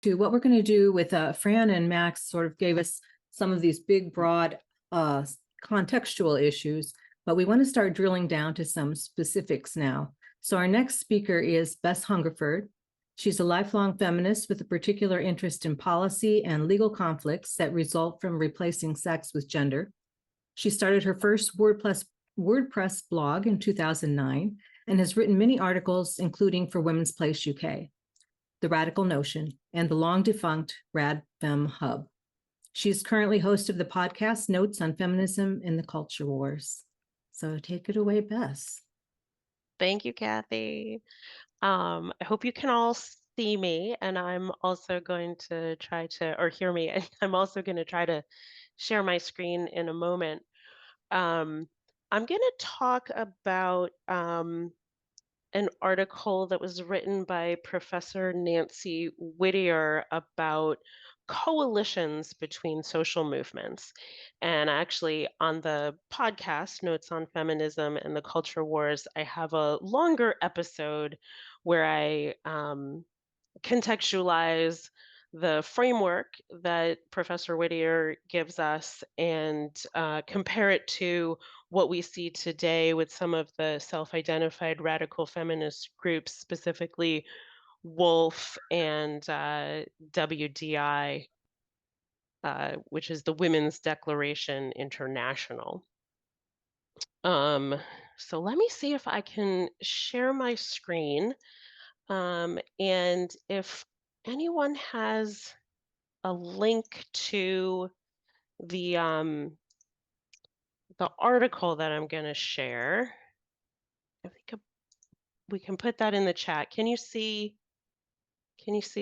to what we're going to do with Fran and Max sort of gave us some of these big, broad contextual issues, but we want to start drilling down to some specifics now. So our next speaker is Bess Hungerford. She's a lifelong feminist with a particular interest in policy and legal conflicts that result from replacing sex with gender. She started her first WordPress blog in 2009 and has written many articles, including for Women's Place UK, The Radical Notion, and the long-defunct RadFem Hub. She's currently host of the podcast Notes on Feminism in the Culture Wars. So take it away, Bess. Thank you, Kathy. I hope you can all see me, and I'm also going to try to, or hear me, and I'm also going to try to share my screen in a moment. I'm going to talk about an article that was written by Professor Nancy Whittier about coalitions between social movements. And actually, on the podcast, Notes on Feminism and the Culture Wars, I have a longer episode where I contextualize the framework that Professor Whittier gives us and compare it to what we see today with some of the self-identified radical feminist groups, specifically WOLF and WDI, which is the Women's Declaration International. So let me see if I can share my screen. And if anyone has a link to the article that I'm going to share, I think we can put that in the chat. Can you see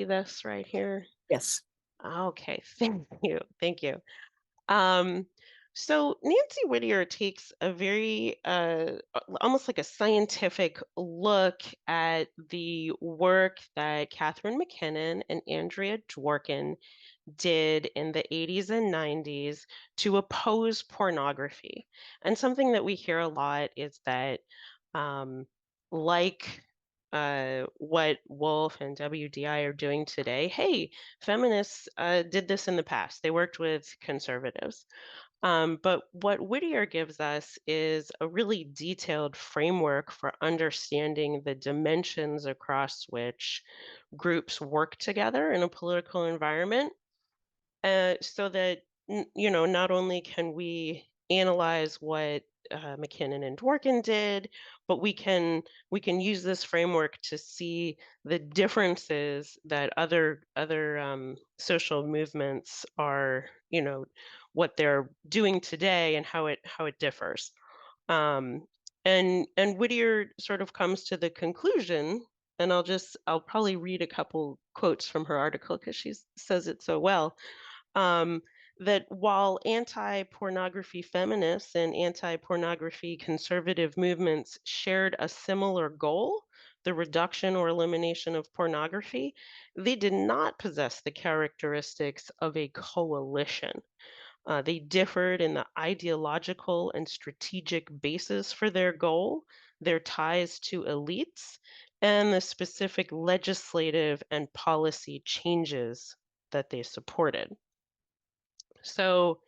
this right here? Yes. Okay, thank you. Thank you. Um, so Nancy Whittier takes a very almost like a scientific look at the work that Catherine McKinnon and Andrea Dworkin did in the 80s and 90s to oppose pornography. And something that we hear a lot is that, like what Wolf and WDI are doing today, hey, feminists did this in the past. They worked with conservatives. But what Whittier gives us is a really detailed framework for understanding the dimensions across which groups work together in a political environment, so that not only can we analyze what McKinnon and Dworkin did, but we can use this framework to see the differences that other social movements are, what they're doing today and how it differs. Um, and Whittier sort of comes to the conclusion, and I'll probably read a couple quotes from her article because she says it so well, um, that while anti-pornography feminists and anti-pornography conservative movements shared a similar goal, the reduction or elimination of pornography, they did not possess the characteristics of a coalition. They differed in the ideological and strategic basis for their goal, their ties to elites, and the specific legislative and policy changes that they supported. So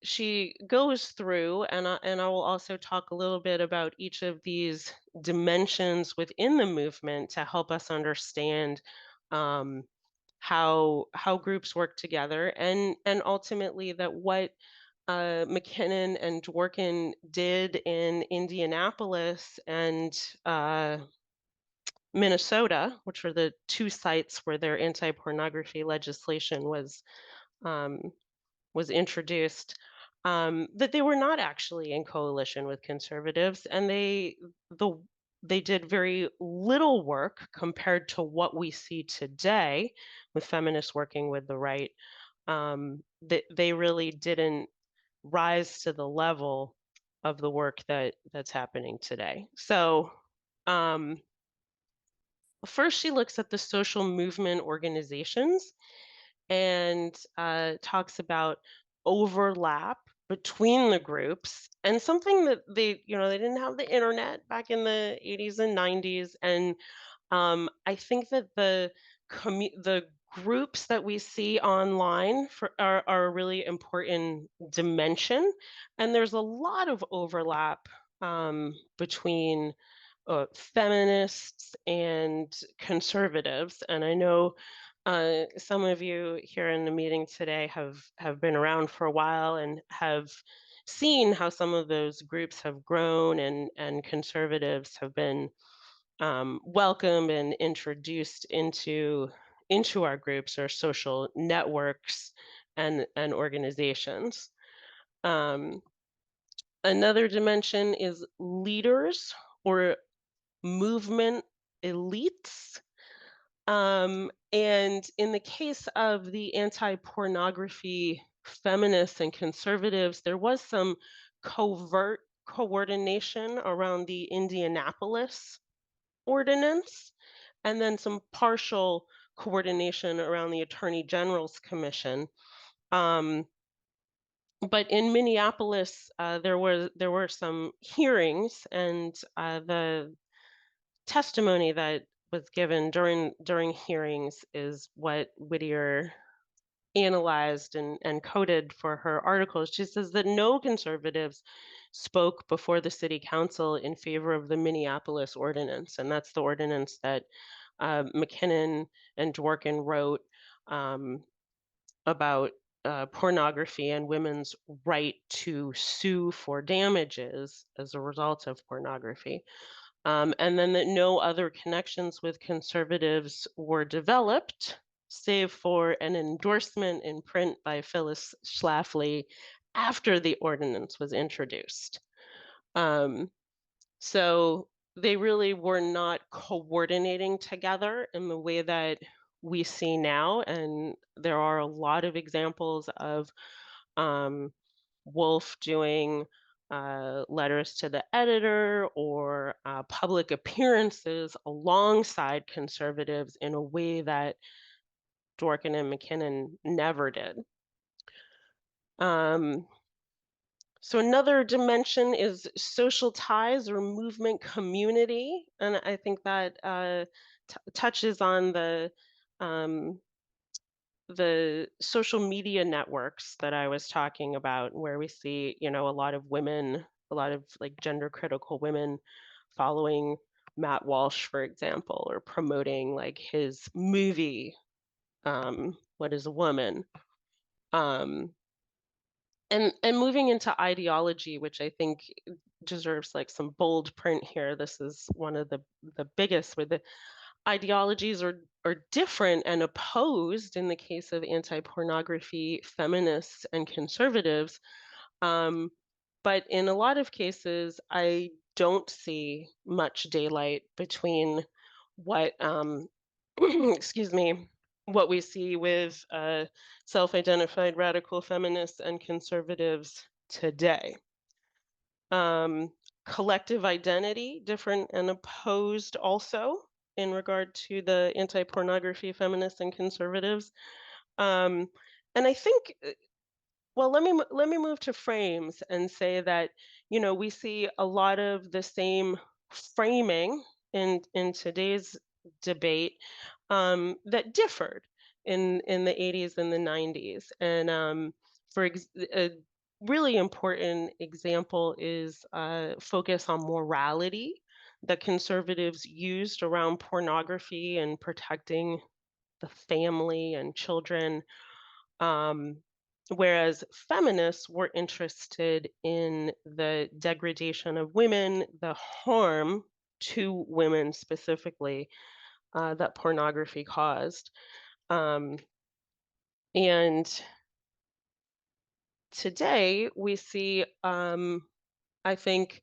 she goes through, and I will also talk a little bit about each of these dimensions within the movement to help us understand um, how groups work together, and ultimately that what McKinnon and Dworkin did in Indianapolis and Minnesota, which were the two sites where their anti-pornography legislation um, was introduced, that they were not actually in coalition with conservatives, and they did very little work compared to what we see today with feminists working with the right. They really didn't rise to the level of the work that's happening today. So um, first, she looks at the social movement organizations and talks about overlap between the groups, and something that they didn't have the internet back in the 80s and 90s, and I think that the groups that we see online are a really important dimension, and there's a lot of overlap between feminists and conservatives. And I know some of you here in the meeting today have been around for a while and have seen how some of those groups have grown, and conservatives have been welcomed and introduced into our groups or social networks and organizations. Um, Another dimension is leaders or movement elites. And in the case of the anti-pornography feminists and conservatives, there was some covert coordination around the Indianapolis ordinance, and then some partial coordination around the Attorney General's Commission. Um, but in Minneapolis, there were some hearings, and the testimony that was given during hearings is what Whittier analyzed and coded for her articles. She says that no conservatives spoke before the city council in favor of the Minneapolis ordinance, and that's the ordinance that McKinnon and Dworkin wrote um, about pornography and women's right to sue for damages as a result of pornography. And then that no other connections with conservatives were developed, save for an endorsement in print by Phyllis Schlafly after the ordinance was introduced. Um, so they really were not coordinating together in the way that we see now. And there are a lot of examples of um, Wolf doing letters to the editor or public appearances alongside conservatives in a way that Dworkin and McKinnon never did. Um, so another dimension is social ties or movement community, and I think that touches on um, the social media networks that I was talking about, where we see, a lot of women, a lot of like gender critical women following Matt Walsh, for example, or promoting like his movie, What is a Woman? Um, and moving into ideology, which I think deserves like some bold print here. This is one of the biggest, where the ideologies are different and opposed in the case of anti-pornography feminists and conservatives. Um, but in a lot of cases, I don't see much daylight between what excuse me, what we see with self-identified radical feminists and conservatives today. Um, Collective identity, different and opposed also in regard to the anti-pornography feminists and conservatives. Um, and I think, well, let me move to frames and say that we see a lot of the same framing in today's debate that differed in the 80s and the 90s. And a really important example is focus on morality that conservatives used around pornography and protecting the family and children, um, whereas feminists were interested in the degradation of women, the harm to women specifically that pornography caused. Um, and today we see, I think,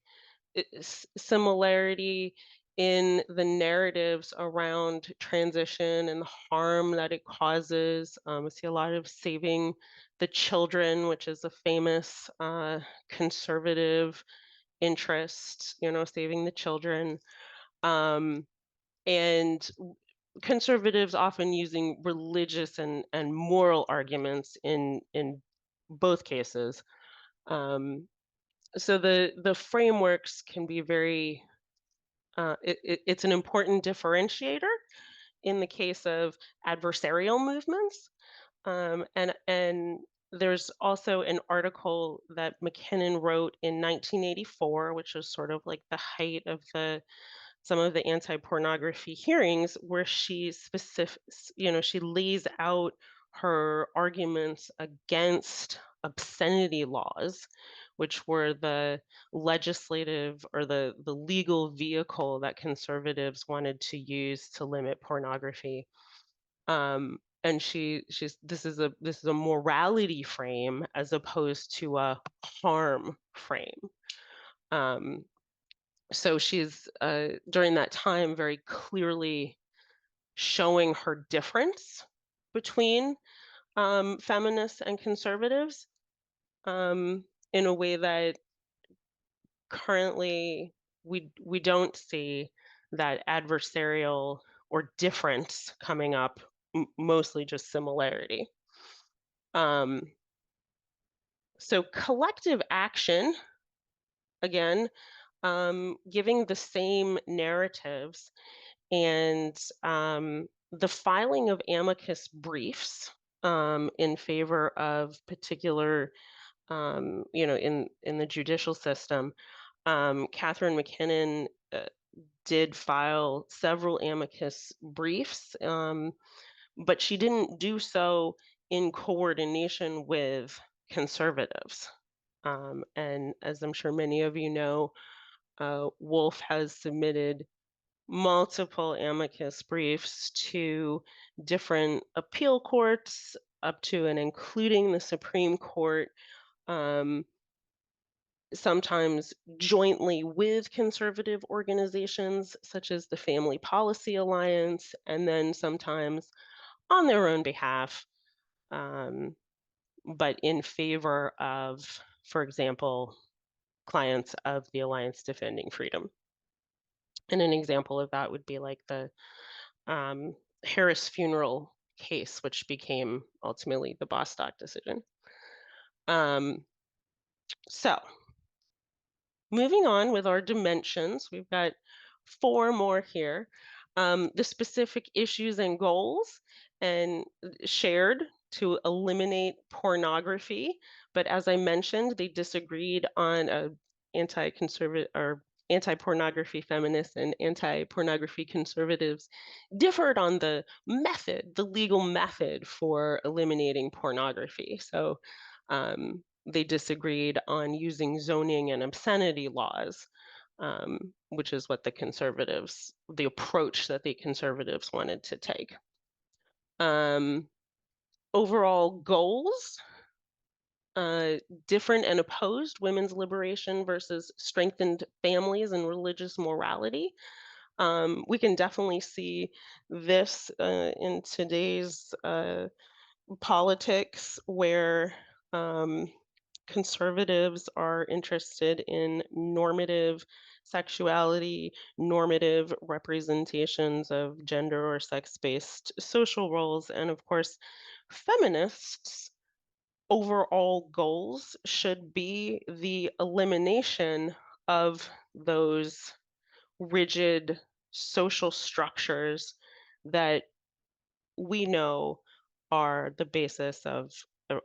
similarity in the narratives around transition and the harm that it causes. We see a lot of saving the children, which is a famous conservative interest, saving the children. Um, and conservatives often using religious and moral arguments in both cases. Um, so the frameworks can be very It's an important differentiator in the case of adversarial movements. And there's also an article that McKinnon wrote in 1984, which was sort of like the height of the some of the anti-pornography hearings, where she lays out her arguments against obscenity laws, which were the legislative or the legal vehicle that conservatives wanted to use to limit pornography. And she's this is a morality frame as opposed to a harm frame. Um, so she's during that time very clearly showing her difference between feminists and conservatives, um, in a way that currently we don't see that adversarial or difference coming up, mostly just similarity. Um, so collective action, again, giving the same narratives and the filing of amicus briefs in favor of particular, in the judicial system. Catherine McKinnon did file several amicus briefs, but she didn't do so in coordination with conservatives. And as I'm sure many of you know, Wolf has submitted multiple amicus briefs to different appeal courts, up to and including the Supreme Court, um, sometimes jointly with conservative organizations such as the Family Policy Alliance, and then sometimes on their own behalf, um, but in favor of, for example, clients of the Alliance Defending Freedom. And an example of that would be like the Harris funeral case, which became ultimately the Bostock decision. Um, so moving on with our dimensions, we've got 4 more here. The specific issues and goals and shared to eliminate pornography. But as I mentioned, they disagreed on anti-conservative or anti-pornography feminists and anti-pornography conservatives differed on the method, the legal method for eliminating pornography. So they disagreed on using zoning and obscenity laws, which is what the approach that the conservatives wanted to take. Overall goals, different and opposed: women's liberation versus strengthened families and religious morality. We can definitely see this in today's politics, where conservatives are interested in normative sexuality, normative representations of gender or sex-based social roles, and of course, feminists' overall goals should be the elimination of those rigid social structures that we know are the basis of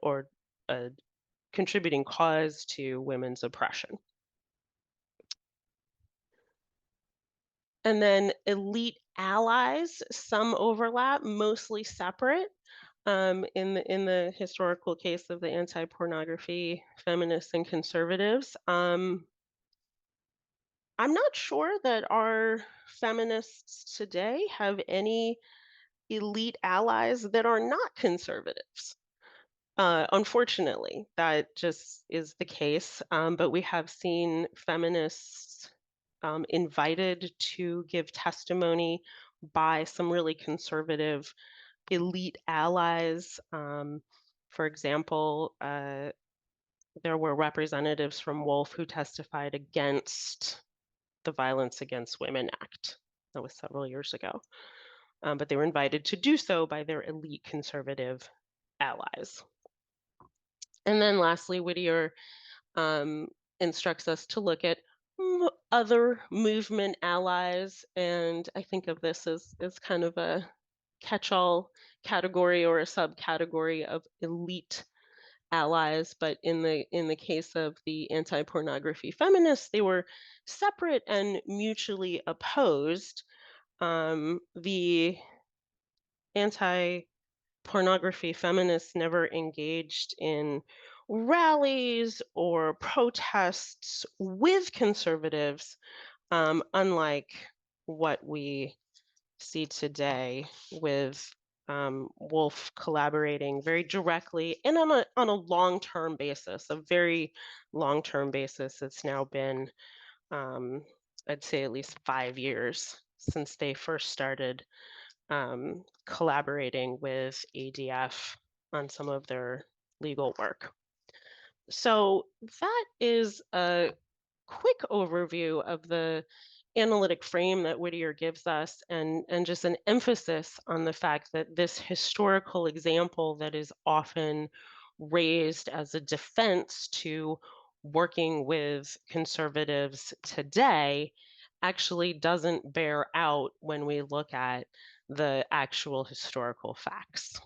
or a contributing cause to women's oppression. And then elite allies, some overlap, mostly separate. In the historical case of the anti-pornography feminists and conservatives, I'm not sure that our feminists today have any elite allies that are not conservatives. Unfortunately, that just is the case. But we have seen feminists invited to give testimony by some really conservative elite allies. For example, there were representatives from Wolf who testified against the Violence Against Women Act. That was several years ago. But they were invited to do so by their elite conservative allies. And then lastly, Whittier instructs us to look at other movement allies, and I think of this as kind of a catch-all category or a subcategory of elite allies. But in the case of the anti-pornography feminists, they were separate and mutually opposed. The anti-pornography feminists never engaged in rallies or protests with conservatives, unlike what we see today with Wolf collaborating very directly and on a long-term basis, a very long-term basis. It's now been, um, I'd say, at least 5 years since they first started collaborating with ADF on some of their legal work. So that is a quick overview of the analytic frame that Whittier gives us, and just an emphasis on the fact that this historical example that is often raised as a defense to working with conservatives today actually doesn't bear out when we look at the actual historical facts.